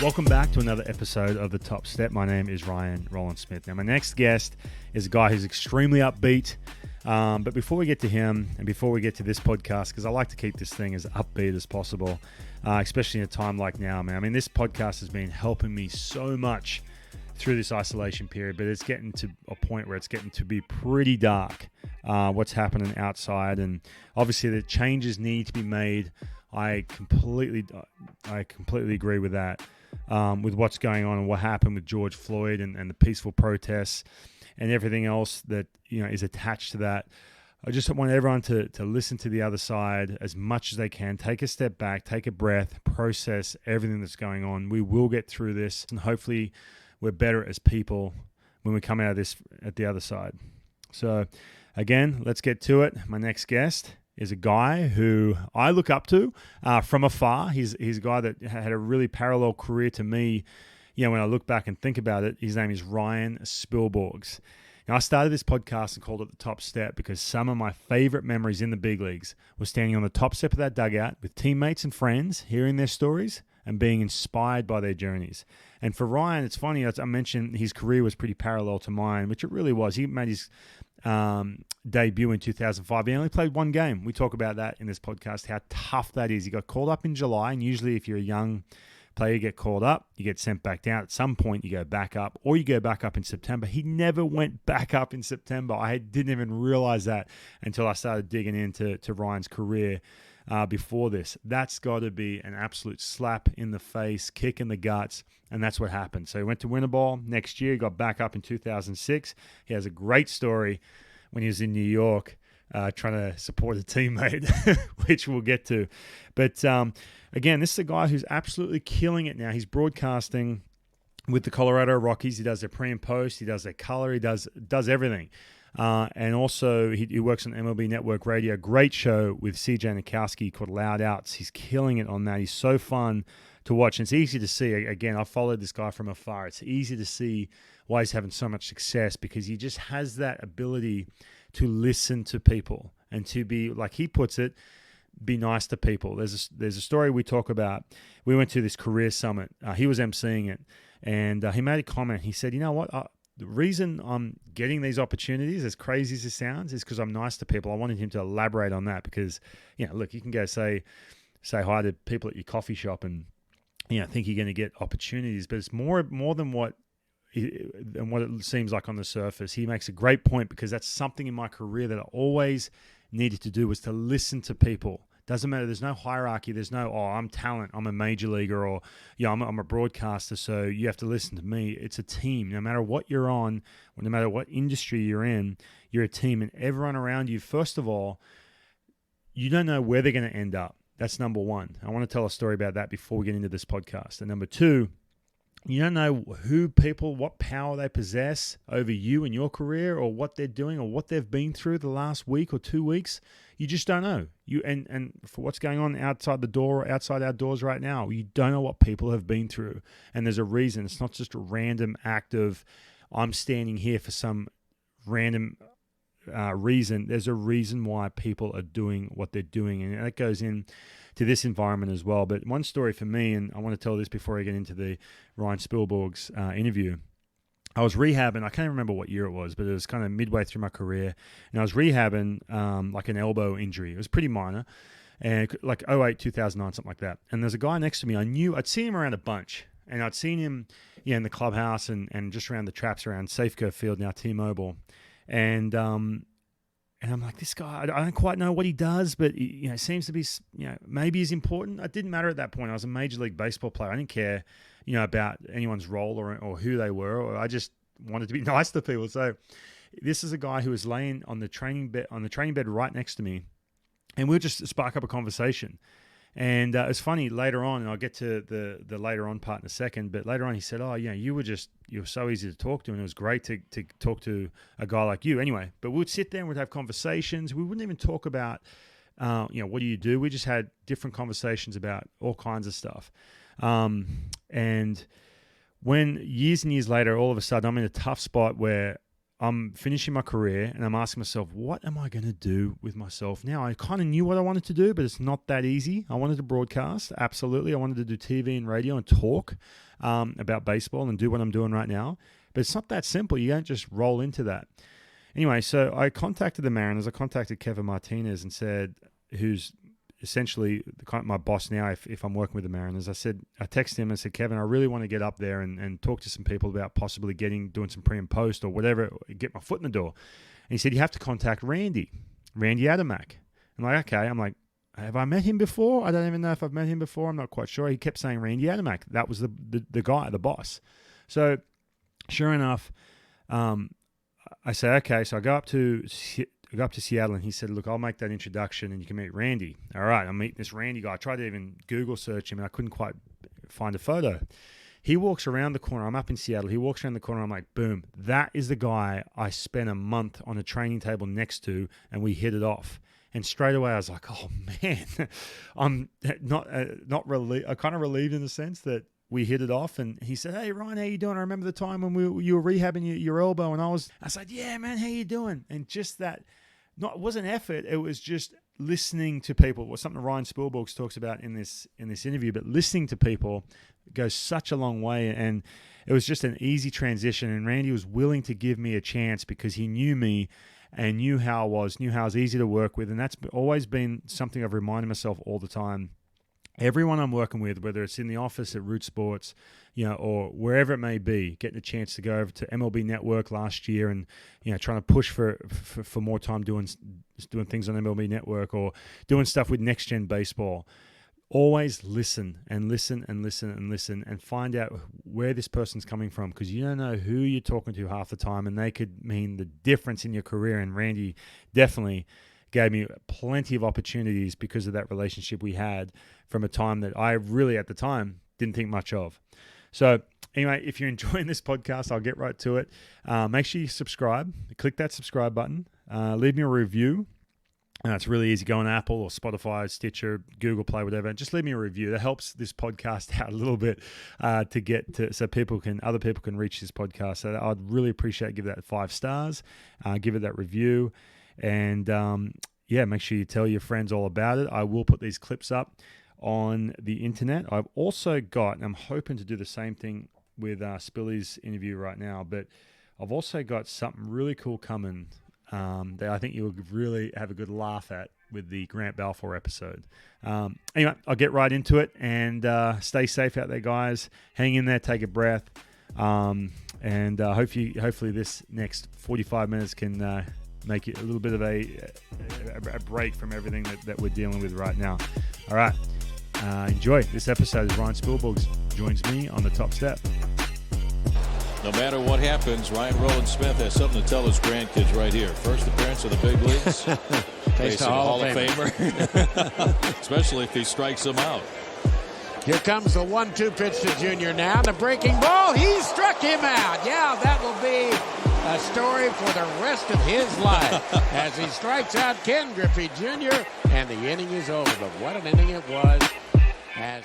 Welcome back to another episode of The Top Step. My name is Rowland-Smith. Now, my next guest is a guy who's extremely upbeat. But before we get to him and before we get to this podcast, because I like to keep this thing as upbeat as possible, especially in a time like now, man. I mean, this podcast has been helping me so much through this isolation period, but it's getting to a point where it's getting to be pretty dark, what's happening outside. And obviously the changes need to be made. I completely agree with that. With what's going on and what happened with George Floyd and the peaceful protests and everything else that is attached to that. I just want everyone to listen to the other side as much as they can. Take a step back, take a breath, process everything that's going on. We will get through this, and hopefully we're better as people when we come out of this at the other side. So again, let's get to it. My next guest is a guy who I look up to from afar. He's a guy that had a really parallel career to me. When I look back and think about it, his name is Ryan Spilborghs. Now, I started this podcast and called it The Top Step because some of my favorite memories in the big leagues were standing on the top step of that dugout with teammates and friends, hearing their stories and being inspired by their journeys. And for Ryan, it's funny, I mentioned his career was pretty parallel to mine, which it really was. He made his debut in 2005. He only played one game. We talk about that in this podcast, how tough that is. He got called up in July, and usually if you're a young player, you get called up, you get sent back down. At some point, you go back up, or you go back up in September. He never went back up in September. I didn't even realize that until I started digging into Ryan's career before this. That's got to be an absolute slap in the face, kick in the guts, and that's what happened. So he went to Winterball next year, got back up in 2006. He has a great story when he was in New York trying to support a teammate, which we'll get to. But again, this is a guy who's absolutely killing it now. He's broadcasting with the Colorado Rockies. He does their pre and post. He does their color. He does everything. And also, he works on MLB Network Radio. Great show with CJ Nikowski called Loud Outs. He's killing it on that. He's so fun to watch. And it's easy to see. Again, I followed this guy from afar. It's easy to see why he's having so much success because he just has that ability to listen to people and to be, like he puts it, be nice to people. There's a story we talk about. We went to this career summit. He was emceeing it. And he made a comment. He said, you know what? The reason I'm getting these opportunities, as crazy as it sounds, is because I'm nice to people. I wanted him to elaborate on that because, look, you can go say hi to people at your coffee shop and, think you're going to get opportunities, but it's more than what it seems like on the surface. He makes a great point because that's something in my career that I always needed to do was to listen to people. Doesn't matter. There's no hierarchy. There's no, I'm talent. I'm a major leaguer or, I'm a broadcaster. So you have to listen to me. It's a team. No matter what you're on, or no matter what industry you're in, you're a team. And everyone around you, first of all, you don't know where they're going to end up. That's number one. I want to tell a story about that before we get into this podcast. And number two, you don't know what power they possess over you in your career or what they're doing or what they've been through the last week or 2 weeks. You just don't know. And for what's going on outside the door, outside our doors right now, you don't know what people have been through. And there's a reason. It's not just a random act of I'm standing here for some random reason. There's a reason why people are doing what they're doing. And that goes in to this environment as well. But one story for me, and I want to tell this before I get into the Ryan Spilborghs interview. I was rehabbing, I can't remember what year it was, but it was kind of midway through my career. And I was rehabbing like an elbow injury. It was pretty minor. And like 2008, 2009, something like that. And there's a guy next to me. I'd seen him around a bunch. And I'd seen him in the clubhouse and just around the traps around Safeco Field, now T-Mobile. And I'm like, this guy, I don't quite know what he does, but he, seems to be, maybe he's important. It didn't matter at that point. I was a Major League Baseball player. I didn't care, about anyone's role or who they were. Or I just wanted to be nice to people. So this is a guy who was laying on the training bed right next to me, and we'll just spark up a conversation. And it's funny later on, and I'll get to the later on part in a second, but later on he said, you were so easy to talk to, and it was great to talk to a guy like you. Anyway, but we'd sit there and we'd have conversations. We wouldn't even talk about, what do you do? We just had different conversations about all kinds of stuff. And when years and years later, all of a sudden I'm in a tough spot where I'm finishing my career and I'm asking myself, what am I going to do with myself now? I kind of knew what I wanted to do, but it's not that easy. I wanted to broadcast, absolutely. I wanted to do TV and radio and talk about baseball and do what I'm doing right now. But it's not that simple. You don't just roll into that. Anyway, so I contacted the Mariners. I contacted Kevin Martinez and said, who's essentially my boss now if I'm working with the Mariners. I texted him and said, Kevin, I really want to get up there and talk to some people about possibly doing some pre and post or whatever, get my foot in the door. And he said, you have to contact Randy Adamak. I'm like, okay. I'm like, have I met him before? I don't even know if I've met him before. I'm not quite sure. He kept saying Randy Adamak. That was the guy, the boss. So sure enough, I say, okay. So I go up to Seattle, and he said, look, I'll make that introduction and you can meet Randy. All right, I'm meeting this Randy guy. I tried to even Google search him, and I couldn't quite find a photo. He walks around the corner. I'm up in Seattle. He walks around the corner. I'm like, boom, that is the guy I spent a month on a training table next to, and we hit it off. And straight away, I was like, oh, man, I'm not relieved. I'm kind of relieved in the sense that we hit it off, and he said, hey, Ryan, how you doing? I remember the time when you were rehabbing your elbow, and I said, yeah, man, how you doing? And just that, it wasn't effort. It was just listening to people. It was something Ryan Spilborghs talks about in this interview, but listening to people goes such a long way. And it was just an easy transition. And Randy was willing to give me a chance because he knew me and knew how I was easy to work with. And that's always been something I've reminded myself all the time. Everyone I'm working with, whether it's in the office at Root Sports, or wherever it may be, getting a chance to go over to MLB Network last year and, trying to push for more time doing things on MLB Network or doing stuff with Next Gen Baseball. Always listen and listen and listen and listen and find out where this person's coming from, because you don't know who you're talking to half the time, and they could mean the difference in your career. And Randy definitely gave me plenty of opportunities because of that relationship we had from a time that I really, at the time, didn't think much of. So anyway, if you're enjoying this podcast, I'll get right to it. Make sure you subscribe. Click that subscribe button. Leave me a review. It's really easy. Go on Apple or Spotify, Stitcher, Google Play, whatever. Just leave me a review. That helps this podcast out a little bit to get to, so other people can reach this podcast. So I'd really appreciate it. Give that 5 stars. Give it that review. And make sure you tell your friends all about it. I will put these clips up on the internet. I've also got, and I'm hoping to do the same thing with Spilly's interview right now, but I've also got something really cool coming that I think you'll really have a good laugh at with the Grant Balfour episode. Anyway, I'll get right into it, and stay safe out there, guys. Hang in there, take a breath, and hopefully this next 45 minutes can make it a little bit of a break from everything that we're dealing with right now. All right. Enjoy. This episode is Ryan Spilborghs joins me on the top step. No matter what happens, Rowland-Smith has something to tell his grandkids right here. First appearance of the big leagues. Facing a Hall of Famer. Especially if he strikes him out. Here comes the 1-2 pitch to Junior now. The breaking ball. He struck him out. Yeah, that will be a story for the rest of his life as he strikes out Ken Griffey Jr. and the inning is over. But what an inning it was. As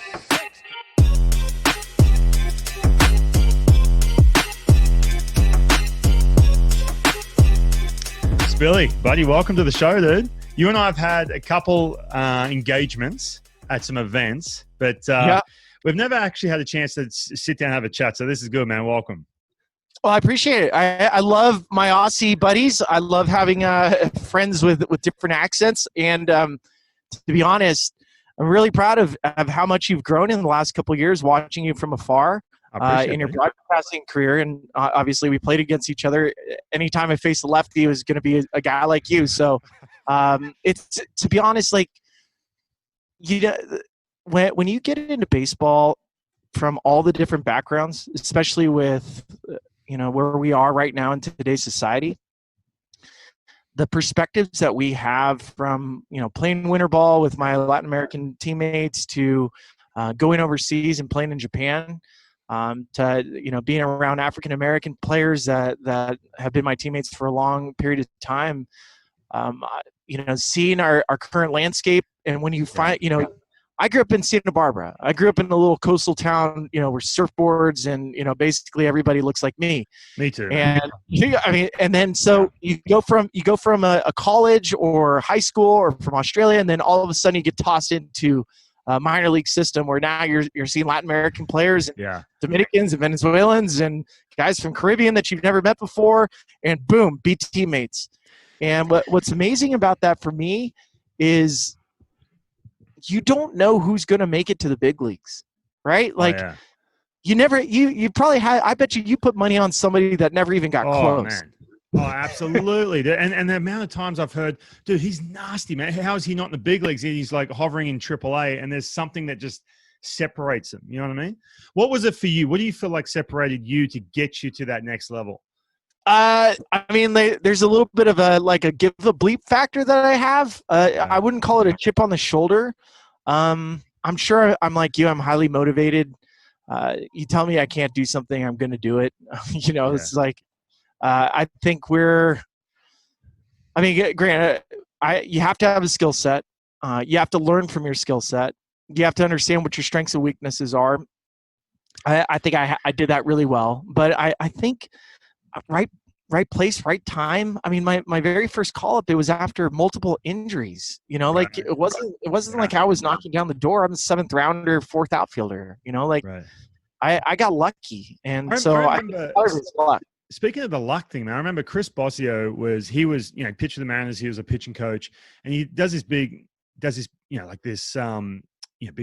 Billy, buddy, welcome to the show, dude. You and I have had a couple engagements at some events, but we've never actually had a chance to sit down and have a chat. So this is good, man. Welcome. Well, I appreciate it. I love my Aussie buddies. I love having friends with different accents. And to be honest, I'm really proud of how much you've grown in the last couple of years, watching you from afar in your broadcasting career. And obviously, we played against each other. Anytime I faced a lefty, it was going to be a guy like you. So it's, to be honest, like, when you get into baseball from all the different backgrounds, especially with where we are right now in today's society, the perspectives that we have from, playing winter ball with my Latin American teammates to going overseas and playing in Japan, to, being around African American players that have been my teammates for a long period of time, seeing our current landscape. And when you find, I grew up in Santa Barbara. I grew up in a little coastal town, where surfboards and, basically everybody looks like me. Me too. And and then so you go from a college or high school or from Australia, and then all of a sudden you get tossed into a minor league system where now you're seeing Latin American players, and Dominicans and Venezuelans and guys from Caribbean that you've never met before, and boom, be teammates. And what's amazing about that for me is you don't know who's going to make it to the big leagues, right? Like you probably had, I bet you put money on somebody that never even got close. Man. Oh, absolutely. And the amount of times I've heard, dude, he's nasty, man. How is he not in the big leagues? He's like hovering in AAA, and there's something that just separates him. You know what I mean? What was it for you? What do you feel like separated you to get you to that next level? There's a little bit of a give a bleep factor that I have. I wouldn't call it a chip on the shoulder. I'm sure I'm like you. I'm highly motivated. You tell me I can't do something, I'm going to do it. It's like, I think granted, you have to have a skill set. You have to learn from your skill set. You have to understand what your strengths and weaknesses are. I think I did that really well, but I think right place, right time. I mean, my very first call up, it was after multiple injuries, it wasn't like I was knocking down the door. I'm a 7th rounder, 4th outfielder, I got lucky. And I remember, luck. Speaking of the luck thing, man, I remember Chris Bossio was pitcher of the Mariners. He was a pitching coach, and he does this big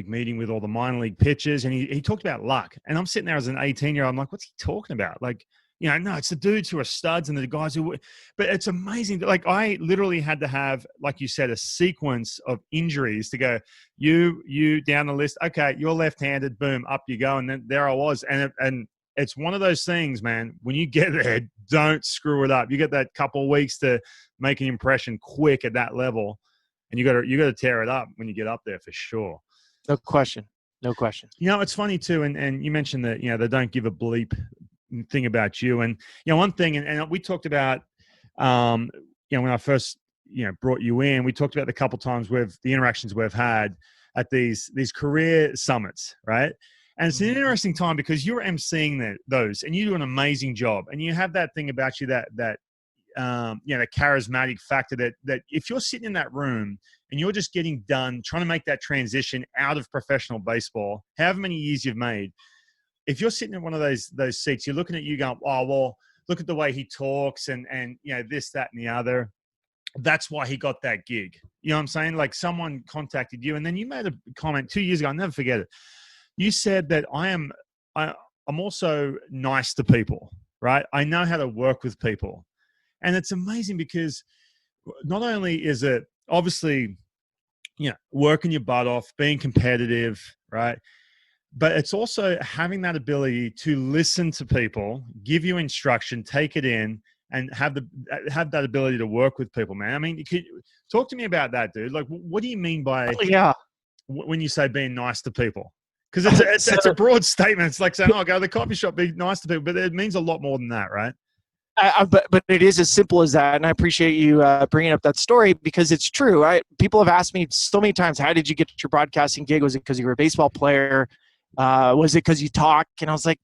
meeting with all the minor league pitchers. And he talked about luck, and I'm sitting there as an 18-year-old. I'm like, what's he talking about? Like, no, it's the dudes who are studs and the guys who, but it's amazing. Like, I literally had to have, like you said, a sequence of injuries to go, you down the list. Okay, you're left-handed, boom, up you go. And then there I was. And it's one of those things, man, when you get there, don't screw it up. You get that couple of weeks to make an impression quick at that level. And you got to tear it up when you get up there for sure. No question. It's funny too. And you mentioned that, they don't give a bleep thing about you. And one thing, and we talked about when I first brought you in, we talked about the couple times the interactions we've had at these career summits, right? And it's an interesting time because you're emceeing those, and you do an amazing job, and you have that thing about you that the charismatic factor that if you're sitting in that room and you're just getting done trying to make that transition out of professional baseball, however many years you've made, if you're sitting in one of those seats, you're looking at you going, oh, well, look at the way he talks and this, that, and the other. That's why he got that gig. You know what I'm saying? Like, someone contacted you, and then you made a comment 2 years ago. I'll never forget it. You said that I'm also nice to people, right? I know how to work with people. And it's amazing because not only is it obviously, working your butt off, being competitive, right? But it's also having that ability to listen to people, give you instruction, take it in, and have that ability to work with people, man. I mean, talk to me about that, dude. Like, what do you mean by when you say being nice to people? Because it's a broad statement. It's like saying, "Oh, go to the coffee shop, be nice to people," but it means a lot more than that, right? But it is as simple as that, and I appreciate you bringing up that story because it's true. People have asked me so many times, "How did you get your broadcasting gig? Was it because you were a baseball player? Was it because you talk?" And I was like,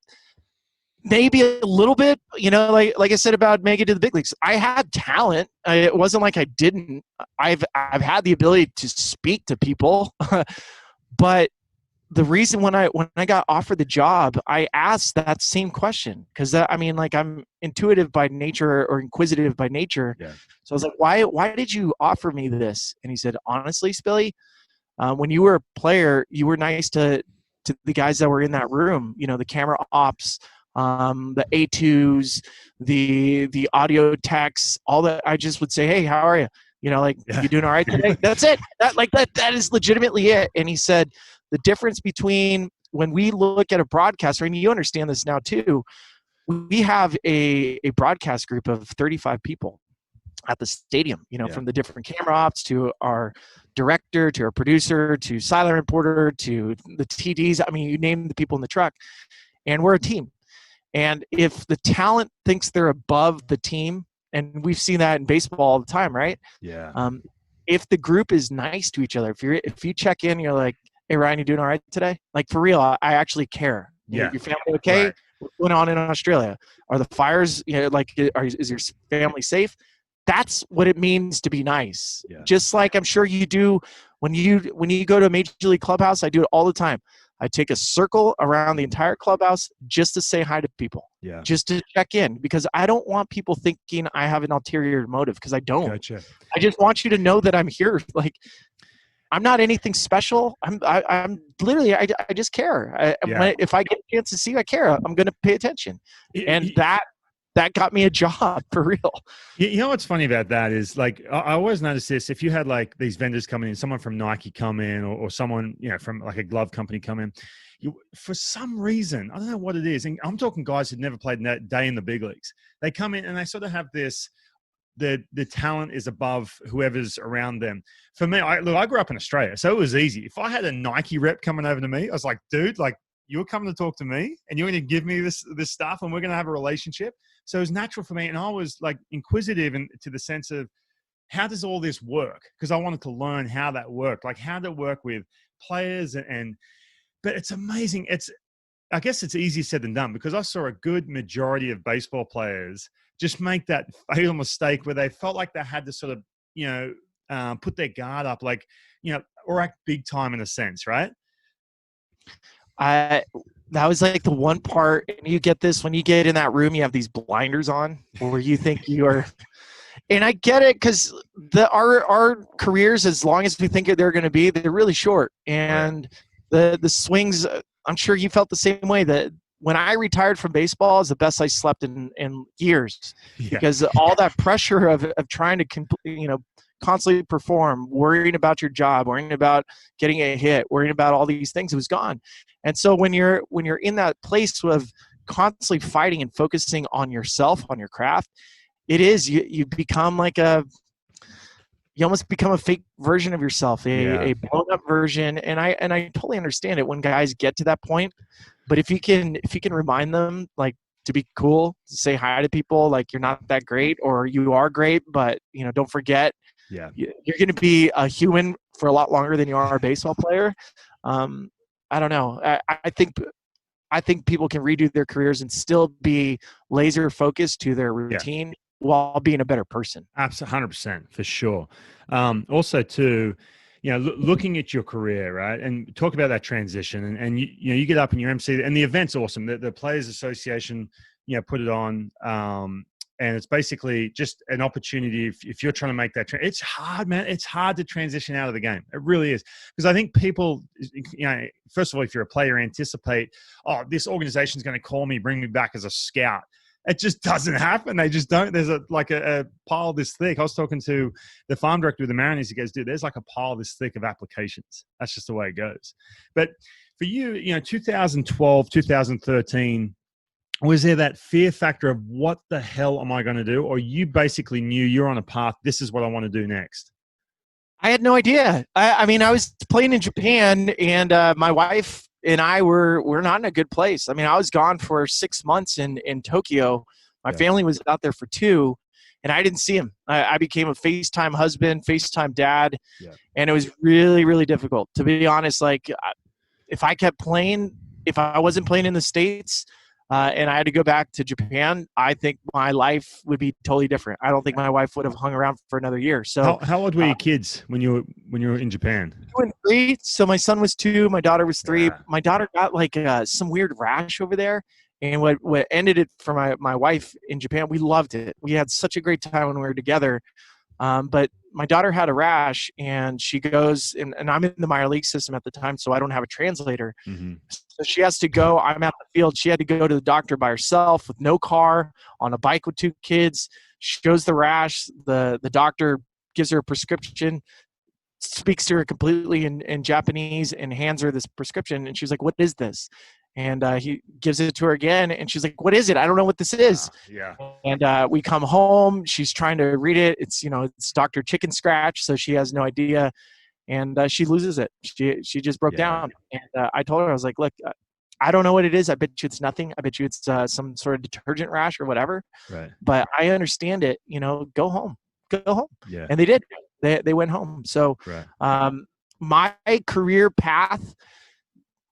maybe a little bit. Like I said about making it to the big leagues, I had talent. It wasn't like I didn't. I've had the ability to speak to people, but the reason when I got offered the job, I asked that same question because I'm intuitive by nature or inquisitive by nature. Yeah. So I was like, why did you offer me this? And he said, honestly, Spilly, when you were a player, you were nice to the guys that were in that room. The camera ops, the A2s, the audio techs, all that. I just would say, hey, how are you? You doing all right today? That's it. That is legitimately it. And he said, the difference between when we look at a broadcaster, and you understand this now too, we have a broadcast group of 35 people at the stadium, from the different camera ops to our director, to our producer, to silent reporter, to the TDs. I mean, you name the people in the truck, and we're a team. And if the talent thinks they're above the team, and we've seen that in baseball all the time, right? Yeah. If the group is nice to each other, if you check in, you're like, hey, Ryan, you doing all right today? Like, for real, I actually care. Yeah. Your family okay? Right. What's going on in Australia? Are the fires, is your family safe? That's what it means to be nice. Yeah. Just like I'm sure you do when you go to a major league clubhouse. I do it all the time. I take a circle around the entire clubhouse just to say hi to people. Yeah. Just to check in, because I don't want people thinking I have an ulterior motive, because I don't. Gotcha. I just want you to know that I'm here. Like, I'm not anything special. I'm literally, I just care. If I get a chance to see you, I care. I'm going to pay attention. And that got me a job, for real. You know what's funny about that is, like, I always notice this. If you had like these vendors coming in, someone from Nike come in, or someone, from like a glove company come in, for some reason, I don't know what it is. And I'm talking guys who've never played that day in the big leagues. They come in and they sort of have this, the talent is above whoever's around them. For me, I grew up in Australia, so it was easy. If I had a Nike rep coming over to me, I was like, dude, like, you're coming to talk to me and you're going to give me this stuff and we're going to have a relationship. So it was natural for me. And I was like inquisitive to the sense of, how does all this work? Because I wanted to learn how that worked, like how to work with players but it's amazing. I guess it's easier said than done, because I saw a good majority of baseball players just make that fatal mistake where they felt like they had to sort of, put their guard up, like, or act big time in a sense, right? That was like the one part, and you get this when you get in that room, you have these blinders on where you think you are. And I get it, because our careers, as long as we think they're going to be, they're really short. And the swings, I'm sure you felt the same way, that when I retired from baseball is the best I slept in years, because all that pressure of trying to constantly perform, worrying about your job, worrying about getting a hit, worrying about all these things, it was gone. And so when you're in that place of constantly fighting and focusing on yourself, on your craft, it is, you become like you almost become a fake version of yourself, a blown up version. And I totally understand it when guys get to that point. But if you can remind them, like, to be cool, to say hi to people, like, you're not that great, or you are great, but don't forget, you're going to be a human for a lot longer than you are a baseball player. I don't know. I think people can redo their careers and still be laser focused to their routine while being a better person. Absolutely, 100%, for sure. Also, too, looking at your career, right, and talk about that transition, and you get up and you're MC, and the event's awesome. The Players Association, put it on, and it's basically just an opportunity. If you're trying to make that, it's hard, man. It's hard to transition out of the game. It really is, because I think people, first of all, if you're a player, anticipate, oh, this organization is going to call me, bring me back as a scout. It just doesn't happen. They just don't. There's a pile this thick. I was talking to the farm director of the Mariners. He goes, dude, there's like a pile this thick of applications. That's just the way it goes. But for you, 2012, 2013, was there that fear factor of what the hell am I going to do? Or you basically knew you're on a path, this is what I want to do next? I had no idea. I mean, I was playing in Japan, and my wife and I were not in a good place. I mean, I was gone for 6 months in Tokyo. My family was out there for 2, and I didn't see him. I became a FaceTime husband, FaceTime dad, and it was really, really difficult. To be honest, like, if I kept playing, if I wasn't playing in the States, and I had to go back to Japan, I think my life would be totally different. I don't think my wife would have hung around for another year. So how old were your kids when you were in Japan? 2 and 3. So my son was 2, my daughter was 3. My daughter got like some weird rash over there. And what ended it for my wife in Japan, we loved it. We had such a great time when we were together. But my daughter had a rash, and she goes, and I'm in the minor league system at the time, so I don't have a translator. Mm-hmm. So she has to go. I'm out in the field. She had to go to the doctor by herself with no car, on a bike with 2 kids. She shows the rash. The doctor gives her a prescription, speaks to her completely in Japanese, and hands her this prescription. And she's like, "What is this?" And he gives it to her again, and she's like, "What is it? I don't know what this is." And we come home. She's trying to read it. It's it's Dr. Chicken Scratch, so she has no idea, and she loses it. She just broke down. And I told her, I was like, "Look, I don't know what it is. I bet you it's nothing. I bet you it's some sort of detergent rash or whatever. Right. But I understand it. Go home. Go home." Yeah. And they did. They went home. So, my career path,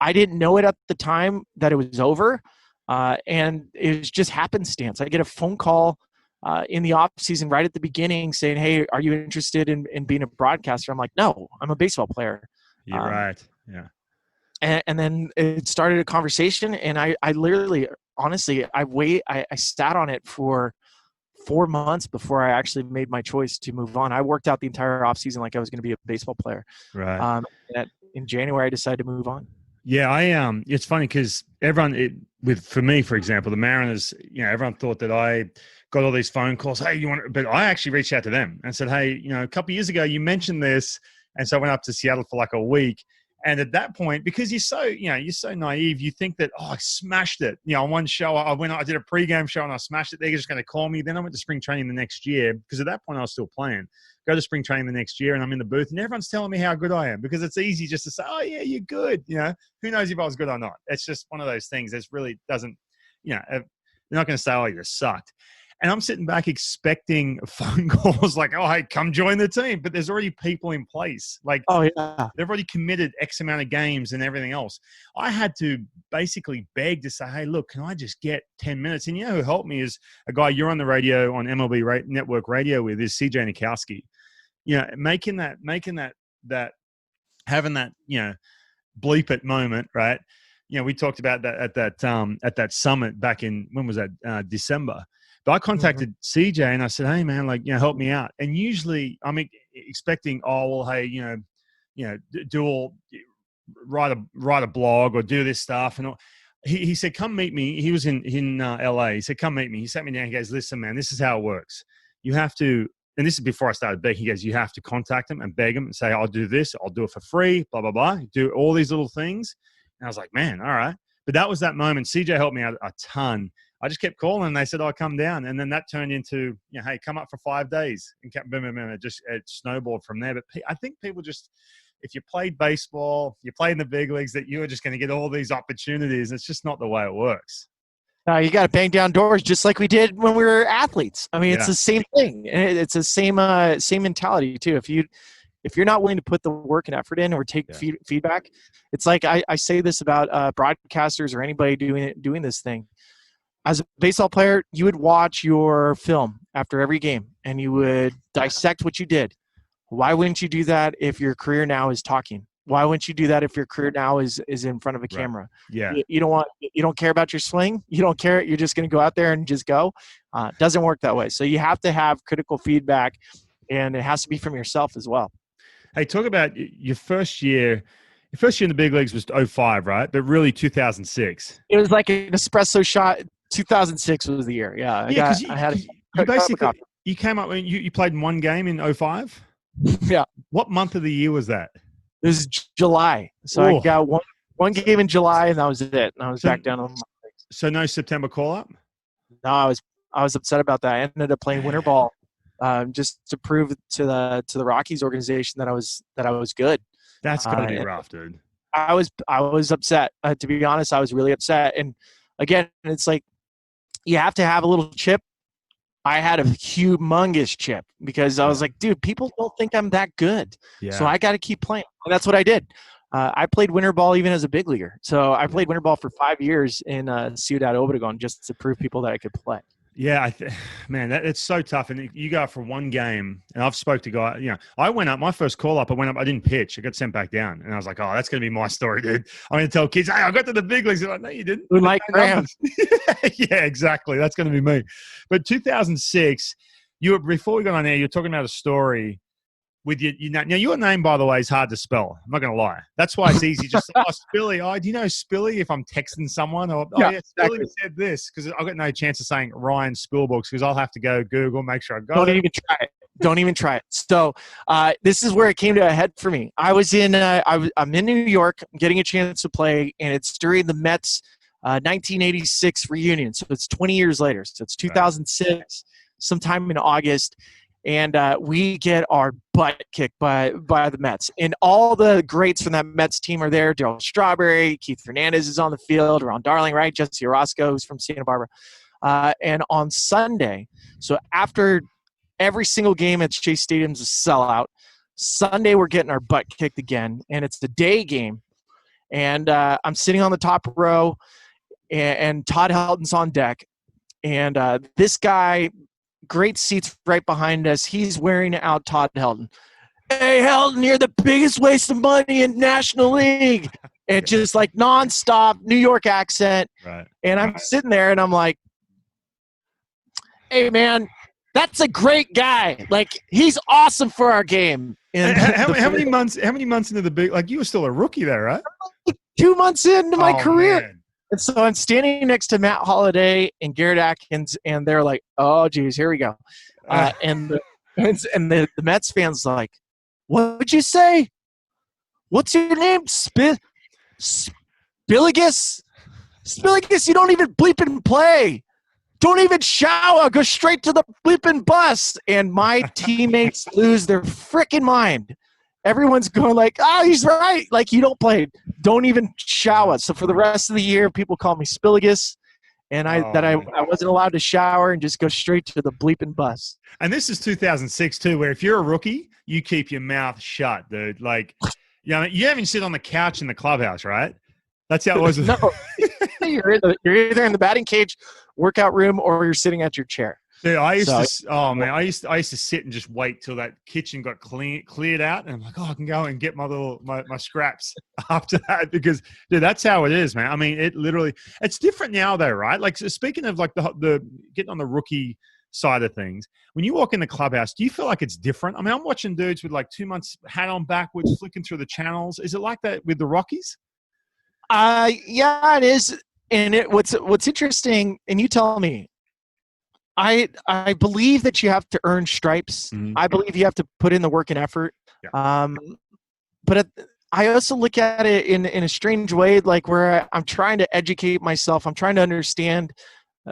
I didn't know it at the time that it was over. And it was just happenstance. I get a phone call in the off season right at the beginning saying, "Hey, are you interested in being a broadcaster?" I'm like, "No, I'm a baseball player." You're right. Yeah. And then it started a conversation, and I literally, honestly, I sat on it for 4 months before I actually made my choice to move on. I worked out the entire offseason like I was going to be a baseball player. Right. In January, I decided to move on. Yeah, it's funny because for me, for example, the Mariners, everyone thought that I got all these phone calls. Hey, but I actually reached out to them and said, hey, a couple of years ago you mentioned this, and so I went up to Seattle for like a week. And at that point, because you're so naive, you think that, I smashed it. On one show, I did a pregame show and I smashed it. They're just going to call me. Then I went to spring training the next year because at that point I was still playing. Go to spring training the next year and I'm in the booth and everyone's telling me how good I am because it's easy just to say, oh yeah, you're good. Who knows if I was good or not? It's just one of those things that really doesn't, they're not going to say, oh, you sucked. And I'm sitting back expecting phone calls like, oh, hey, come join the team. But there's already people in place. Like, oh, yeah, they've already committed X amount of games and everything else. I had to basically beg to say, hey, look, can I just get 10 minutes? And who helped me is a guy you're on the radio on MLB Network Radio with is CJ Nikowski. Having that, bleep it moment, right? We talked about that at that summit back in, when was that? December. But I contacted CJ and I said, hey man, help me out. And usually I'm expecting, oh, well, hey, write a blog or do this stuff. And he said, come meet me. He was in LA. He said, come meet me. He sat me down. He goes, listen, man, this is how it works. You have to, and this is before I started begging. He goes, you have to contact him and beg him and say, I'll do this. I'll do it for free, blah, blah, blah. Do all these little things. And I was like, man, all right. But that was that moment. CJ helped me out a ton. I just kept calling and they said, oh, come down. And then that turned into, hey, come up for 5 days. And it snowballed from there. But I think people just, if you played baseball, you played in the big leagues, that you were just going to get all these opportunities. It's just not the way it works. You got to bang down doors just like we did when we were athletes. I mean, it's the same thing. It's the same mentality too. If you're not willing to put the work and effort in or take feedback, it's like I say this about broadcasters or anybody doing this thing. As a baseball player, you would watch your film after every game and you would dissect what you did. Why wouldn't you do that if your career now is talking? Why wouldn't you do that if your career now is in front of a camera? Yeah. You don't care about your swing. You don't care. You're just going to go out there and just go. Doesn't work that way. So you have to have critical feedback, and it has to be from yourself as well. Hey, talk about your first year. Your first year in the big leagues was 2005, right? But really 2006. It was like an espresso shot. 2006 was the year. Yeah. You came up when you played in one game in 2005. Yeah. What month of the year was that? It was July. So I got one game in July, and that was it. And I was back down on my legs. So no September call-up? No, I was upset about that. I ended up playing winter ball just to prove to the Rockies organization that I was good. That's going to be rough, dude. I was upset. To be honest, I was really upset. And again, it's like you have to have a little chip. I had a humongous chip because I was like, dude, people don't think I'm that good. Yeah. So I got to keep playing. And that's what I did. I played winter ball even as a big leaguer. So I played winter ball for 5 years in Ciudad Obregón just to prove people that I could play. Yeah, man, it's so tough. And you go out for one game, and I've spoke to guys. I went up, my first call up, I didn't pitch. I got sent back down. And I was like, oh, that's going to be my story, dude. I'm going to tell kids, hey, I got to the big leagues. They're like, no, you didn't. Like Rams. Yeah, exactly. That's going to be me. But 2006, before we got on air, you were talking about a story with now your name, by the way, is hard to spell. I'm not going to lie. That's why it's easy. Just Spilly. Oh, do you know Spilly? If I'm texting someone, or Spilly exactly. Said this, because I've got no chance of saying Ryan Spilborghs because I'll have to go Google, make sure I got it. Don't even try it. So this is where it came to a head for me. I'm in New York, I'm getting a chance to play, and it's during the Mets 1986 reunion. So it's 20 years later. So it's 2006, sometime in August. And we get our butt kicked by the Mets. And all the greats from that Mets team are there. Darryl Strawberry, Keith Hernandez is on the field, Ron Darling, right? Jesse Orozco, who's from Santa Barbara. And on Sunday, so after every single game at Chase Stadium's a sellout, Sunday, we're getting our butt kicked again, and it's the day game. And I'm sitting on the top row, and Todd Helton's on deck. And this guy, great seats right behind us, he's wearing out Todd Helton. Hey, Helton, you're the biggest waste of money in National League. And just like nonstop New York accent. Right. And I'm sitting there, and I'm like, hey, man, that's a great guy. Like, he's awesome for our game. And how many months into the big, like, you were still a rookie there, right? 2 months into my career. Man. And so I'm standing next to Matt Holliday and Garrett Atkins, and they're like, oh, geez, here we go. And the Mets fans like, what would you say? What's your name? Spilborghs? Spilborghs, you don't even bleep and play. Don't even shower. Go straight to the bleeping bus. And my teammates lose their freaking mind. Everyone's going like, he's right. Like, you don't play. Don't even shower. So for the rest of the year, people call me Spilborghs. And I wasn't allowed to shower and just go straight to the bleeping bus. And this is 2006 too, where if you're a rookie, you keep your mouth shut, dude. Like, you haven't sit on the couch in the clubhouse, right? That's how it was. No, you're either in the batting cage, workout room, or you're sitting at your chair. Dude, I used to sit and just wait till that kitchen got cleared out, and I'm like, I can go and get my scraps after that, because dude, that's how it is, man. I mean, it's different now though, right? Like, so speaking of like the getting on the rookie side of things, when you walk in the clubhouse, do you feel like it's different? I mean, I'm watching dudes with like 2 months hat on backwards, flicking through the channels. Is it like that with the Rockies? Yeah, it is. And what's interesting, and you tell me, I believe that you have to earn stripes. Mm-hmm. I believe you have to put in the work and effort. Yeah. But I also look at it in a strange way, like where I'm trying to educate myself. I'm trying to understand,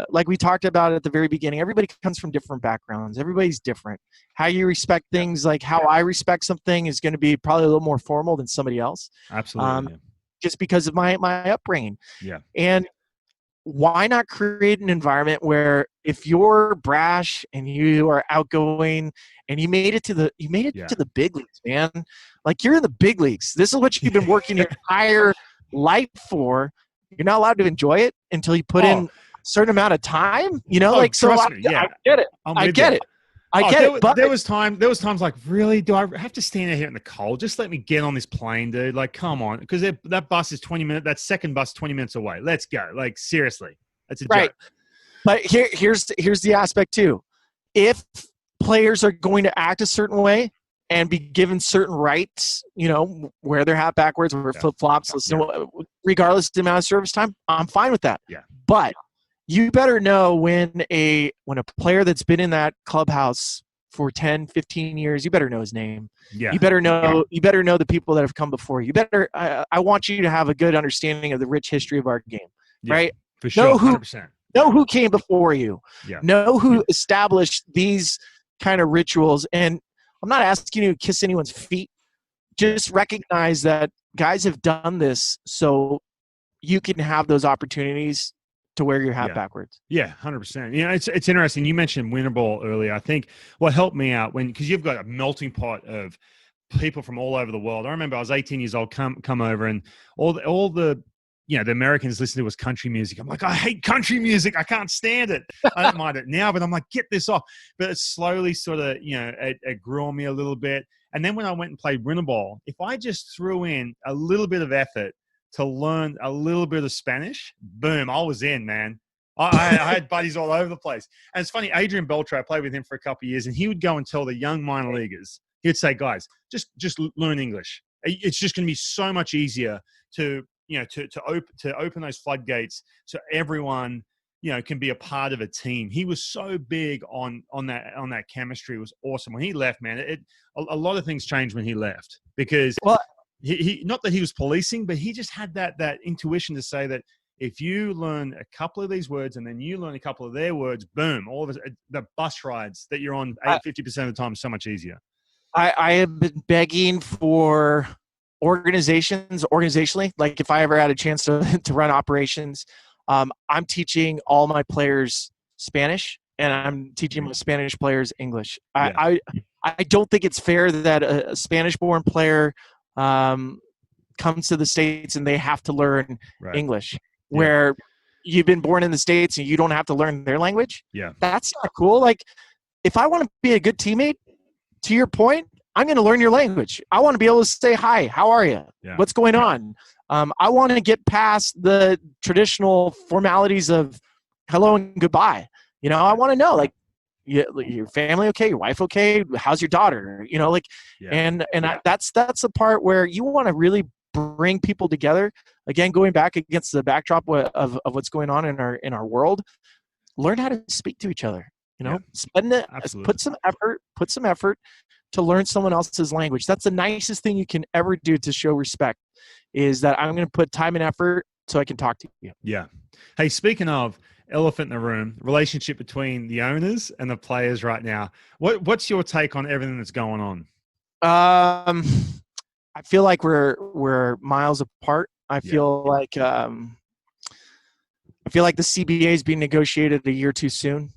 like we talked about at the very beginning, everybody comes from different backgrounds. Everybody's different. How you respect things, like how I respect something, is going to be probably a little more formal than somebody else. Absolutely. Just because of my upbringing. Yeah. And why not create an environment where if you're brash and you are outgoing and you made it to the big leagues, man, like you're in the big leagues. This is what you've been working your entire life for. You're not allowed to enjoy it until you put in a certain amount of time, like, so I get it. I get it. I get it. But there was times like, really, do I have to stand out here in the cold? Just let me get on this plane, dude. Like, come on. Because that bus is 20 minutes. That second bus 20 minutes away. Let's go. Like, seriously. That's a joke. But here's the aspect too. If players are going to act a certain way and be given certain rights, wear their hat backwards, wear flip-flops, regardless of the amount of service time, I'm fine with that. Yeah. But you better know when a player that's been in that clubhouse for 10, 15 years, you better know his name. Yeah. You better know the people that have come before you. I want you to have a good understanding of the rich history of our game, right? For sure, 100%. Know who came before you. Yeah. Know who established these kind of rituals. And I'm not asking you to kiss anyone's feet. Just recognize that guys have done this so you can have those opportunities to wear your hat backwards. Yeah, 100%. It's interesting. You mentioned winter ball earlier. I think what helped me out because you've got a melting pot of people from all over the world. I remember I was 18 years old, come over, and all the the Americans listen to was country music. I'm like, I hate country music. I can't stand it. I don't mind it now, but I'm like, get this off. But it slowly sort of, it grew on me a little bit. And then when I went and played winter ball, if I just threw in a little bit of effort to learn a little bit of Spanish, boom, I was in, man. I had buddies all over the place. And it's funny, Adrian Beltre, I played with him for a couple of years, and he would go and tell the young minor leaguers, he'd say, guys, just learn English. It's just going to be so much easier to open those floodgates so everyone, can be a part of a team. He was so big on that chemistry. It was awesome. When he left, man, a lot of things changed when he left, because he not that he was policing, but he just had that intuition to say that if you learn a couple of these words and then you learn a couple of their words, boom, all of the bus rides that you're on 50% of the time is so much easier. I have been begging for organizationally, like if I ever had a chance to run operations, I'm teaching all my players Spanish and I'm teaching my Spanish players English. I I don't think it's fair that a Spanish-born player comes to the States and they have to learn English, where you've been born in the States and you don't have to learn their language. Yeah. That's not cool. Like, if I want to be a good teammate, to your point, I'm going to learn your language. I want to be able to say, hi, how are you? Yeah. What's going on? I want to get past the traditional formalities of hello and goodbye. You know, I want to know, like, your family okay? Your wife okay? How's your daughter? You know, like, that's the part where you want to really bring people together. Again, going back against the backdrop of what's going on in our world, learn how to speak to each other. You know, put some effort to learn someone else's language. That's the nicest thing you can ever do to show respect, is that I'm going to put time and effort so I can talk to you. Yeah. Hey, speaking of elephant in the room, relationship between the owners and the players right now. What's your take on everything that's going on? I feel like we're miles apart. I feel like the CBA is being negotiated a year too soon.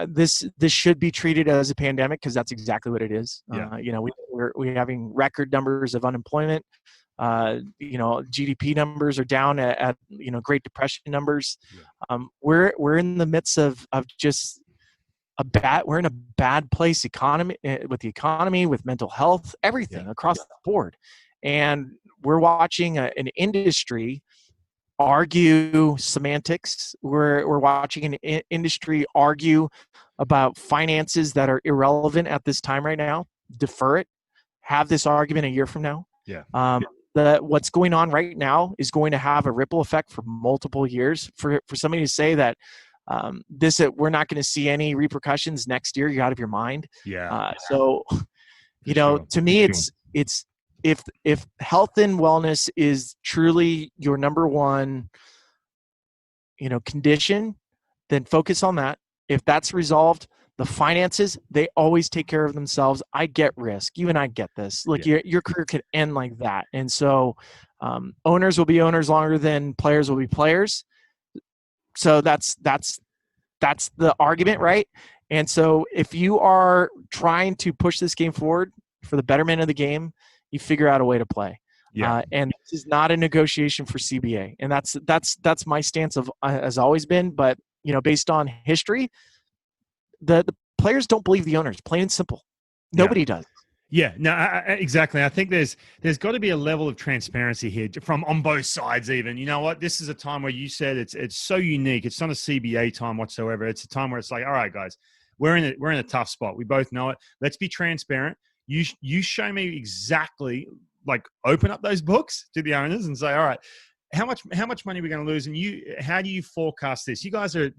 This should be treated as a pandemic, because that's exactly what it is. You know, we're having record numbers of unemployment. You know, GDP numbers are down at Great Depression numbers. We're in the midst of just we're in a bad place with the economy, with mental health, everything across the board. And we're watching an industry argue semantics. We're watching an industry argue about finances that are irrelevant at this time right now. Defer it. Have this argument a year from now. What's going on right now is going to have a ripple effect for multiple years. For somebody to say that we're not going to see any repercussions next year, you're out of your mind. So, to me, it's if health and wellness is truly your number one, condition, then focus on that. If that's resolved, the finances, they always take care of themselves. I get risk. You and I get this. Like, your career could end like that. And so owners will be owners longer than players will be players. So that's the argument, right? And so if you are trying to push this game forward for the betterment of the game, you figure out a way to play. And this is not a negotiation for CBA. And that's my stance has always been. But, based on history, the players don't believe the owners, plain and simple. Nobody does. Yeah, no, exactly. I think there's got to be a level of transparency here from on both sides. Even, you know what, this is a time where you said it's so unique. It's not a CBA time whatsoever. It's a time where it's like, all right, guys, we're in a tough spot. We both know it. Let's be transparent. You show me exactly, like, open up those books to the owners and say, all right, how much money are we going to lose, and how do you forecast this? You guys are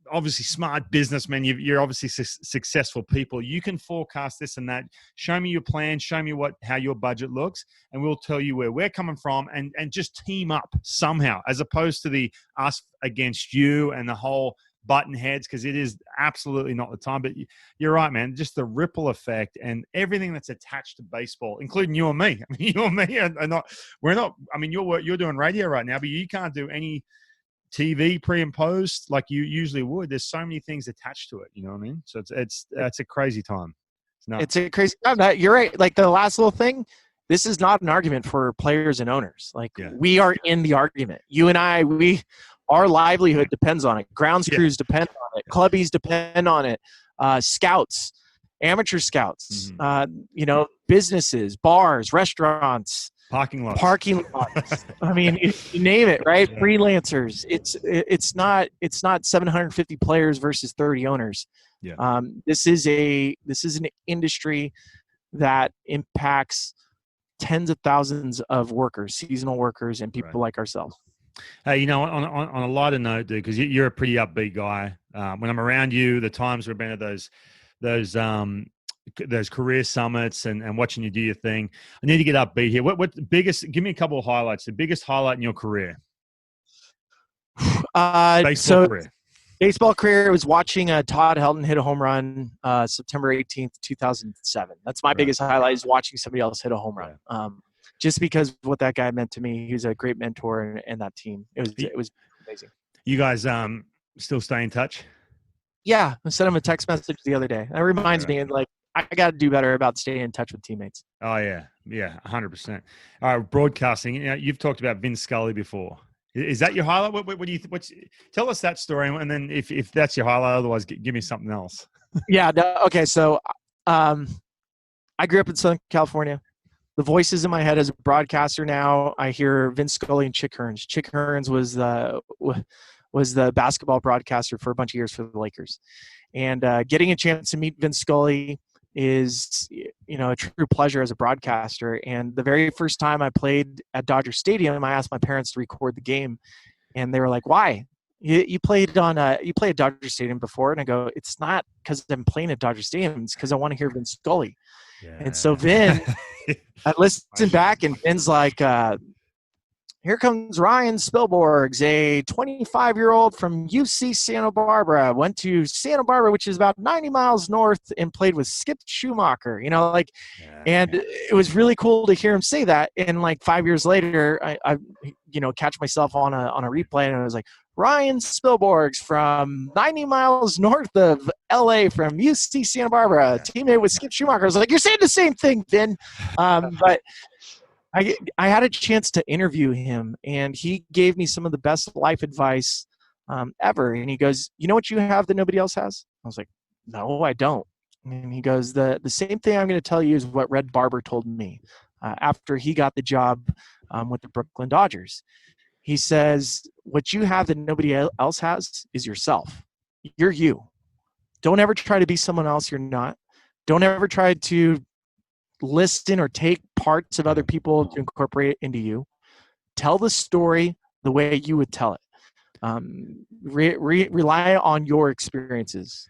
obviously smart businessmen. You're obviously successful people. You can forecast this and that. Show me your plan. Show me how your budget looks, and we'll tell you where we're coming from, and just team up somehow, as opposed to the us against you and the whole button heads, because it is absolutely not the time. But you're right, man. Just the ripple effect and everything that's attached to baseball, including you and me. I mean, you and me are not. We're not. I mean, you're doing radio right now, but you can't do any TV pre and post like you usually would. There's so many things attached to it. You know what I mean? So it's a crazy time. It's a crazy time. You're right. Like, the last little thing, this is not an argument for players and owners. Like, we are in the argument. You and I, our livelihood depends on it. Grounds crews depend on it. Clubbies depend on it. Scouts, amateur scouts, businesses, bars, restaurants, parking lots. I mean, you name it, right? Freelancers. It's not 750 players versus 30 owners. This is an industry that impacts tens of thousands of workers, seasonal workers, and people like ourselves. Hey, on a lighter note, dude, because you're a pretty upbeat guy. When I'm around you, the times we've been at those career summits and watching you do your thing, I need to get upbeat here. What the biggest? Give me a couple of highlights. The biggest highlight in your career. Baseball career was watching Todd Helton hit a home run September 18th, 2007. That's my biggest highlight, is watching somebody else hit a home run. Just because of what that guy meant to me. He was a great mentor, and that team. It was amazing. You guys still stay in touch? Yeah, I sent him a text message the other day. That reminds me, like, I got to do better about staying in touch with teammates. Oh yeah, 100%. All right, broadcasting. You've talked about Vin Scully before. Is that your highlight? What do you? Tell us that story, and then if that's your highlight, otherwise give me something else. Yeah. No, okay. So, I grew up in Southern California. The voices in my head as a broadcaster now, I hear Vince Scully and Chick Hearns. Chick Hearns was the basketball broadcaster for a bunch of years for the Lakers. And getting a chance to meet Vince Scully is, a true pleasure as a broadcaster. And the very first time I played at Dodger Stadium, I asked my parents to record the game. And they were like, why? You played at Dodger Stadium before? And I go, it's not because I'm playing at Dodger Stadium. It's because I want to hear Vince Scully. Yeah. And so Vin, I listened back, and Vin's like, here comes Ryan Spilborghs, a 25-year-old from UC Santa Barbara, went to Santa Barbara, which is about 90 miles north, and played with Skip Schumacher, and it was really cool to hear him say that. And like 5 years later, I catch myself on a replay, and I was like, Ryan Spilborghs from 90 miles north of LA from UC Santa Barbara, teammate with Skip Schumacher. I was like, you're saying the same thing, Vin. But I had a chance to interview him, and he gave me some of the best life advice ever. And he goes, you know what you have that nobody else has? I was like, no, I don't. And he goes, the same thing I'm going to tell you is what Red Barber told me after he got the job with the Brooklyn Dodgers. He says, what you have that nobody else has is yourself. You're you. Don't ever try to be someone else you're not. Don't ever try to listen or take parts of other people to incorporate into you. Tell the story the way you would tell it. Rely on your experiences.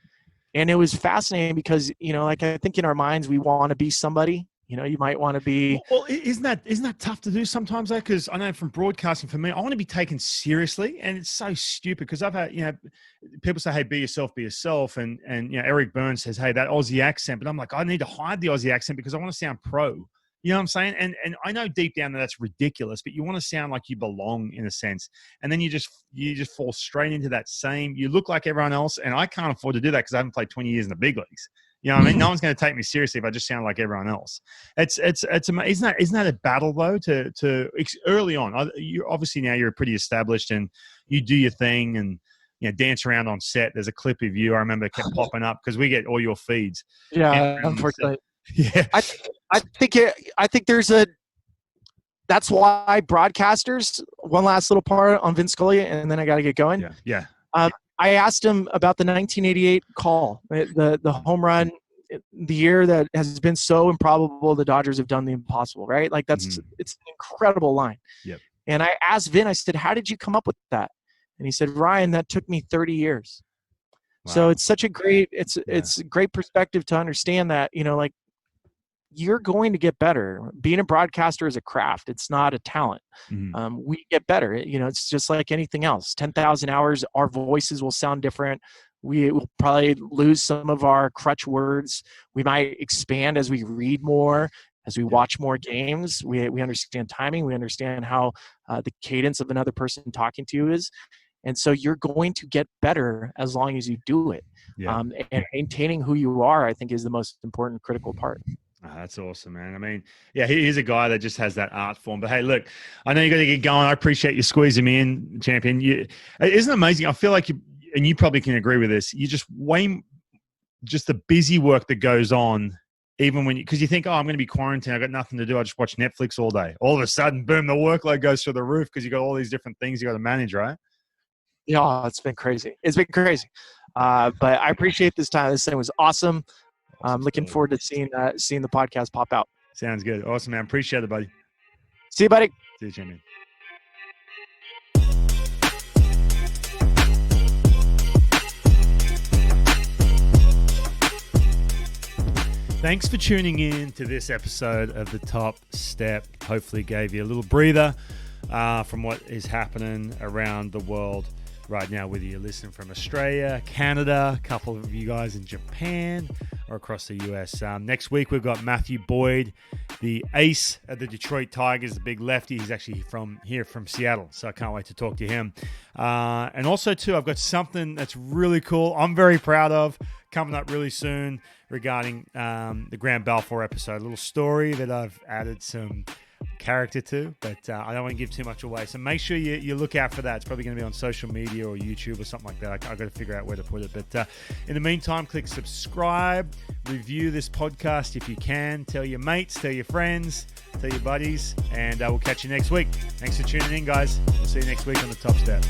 And it was fascinating because, I think in our minds, we want to be somebody. You might want to be. Well, isn't that tough to do sometimes? Because I know from broadcasting, for me, I want to be taken seriously, and it's so stupid. Because I've had, people say, "Hey, be yourself," and Eric Burns says, "Hey, that Aussie accent," but I'm like, I need to hide the Aussie accent because I want to sound pro. You know what I'm saying? And I know deep down that that's ridiculous, but you want to sound like you belong in a sense. And then you just fall straight into that same. You look like everyone else, and I can't afford to do that because I haven't played 20 years in the big leagues. You know what I mean? No one's going to take me seriously if I just sound like everyone else. It's isn't that a battle though to early on? You obviously now you're pretty established and you do your thing and dance around on set. There's a clip of you I remember kept popping up because we get all your feeds. Yeah, unfortunately. Yeah, I think there's a. That's why broadcasters. One last little part on Vince Scully, and then I got to get going. Yeah. I asked him about the 1988 call, the home run, the year that has been so improbable. The Dodgers have done the impossible, right? Like it's an incredible line. Yep. And I asked Vin, I said, how did you come up with that? And he said, Ryan, that took me 30 years. Wow. So it's such a great, it's a great perspective to understand that, you're going to get better. Being a broadcaster is a craft. It's not a talent. Mm-hmm. We get better. It's just like anything else. 10,000 hours, our voices will sound different. We will probably lose some of our crutch words. We might expand as we read more, as we watch more games. We understand timing. We understand how the cadence of another person talking to you is. And so you're going to get better as long as you do it. Yeah. And maintaining who you are, I think, is the most important, critical part. Oh, that's awesome, man. I mean, he's a guy that just has that art form. But hey, look, I know you got to get going. I appreciate you squeezing me in, champion. Isn't it amazing? I feel like you probably can agree with this. You just the busy work that goes on, even because you think, I'm going to be quarantined. I've got nothing to do. I just watch Netflix all day. All of a sudden, boom, the workload goes through the roof because you got all these different things you got to manage, right? Yeah, it's been crazy. But I appreciate this time. This thing was awesome. I'm looking forward to seeing the podcast pop out. Sounds good. Awesome, man. Appreciate it, buddy. See you, buddy. See you, champion. Thanks for tuning in to this episode of The Top Step. Hopefully gave you a little breather from what is happening around the world right now, whether you're listening from Australia, Canada, a couple of you guys in Japan, or across the US. Next week, we've got Matthew Boyd, the ace of the Detroit Tigers, the big lefty. He's actually from Seattle, so I can't wait to talk to him. And also, too, I've got something that's really cool, I'm very proud of, coming up really soon. regarding the Graham Balfour episode. A little story that I've added some character to, but I don't want to give too much away. So make sure you look out for that. It's probably going to be on social media or YouTube or something like that. I've got to figure out where to put it. But in the meantime, click subscribe, review this podcast if you can. Tell your mates, tell your friends, tell your buddies, and we'll catch you next week. Thanks for tuning in, guys. We'll see you next week on The Top Step.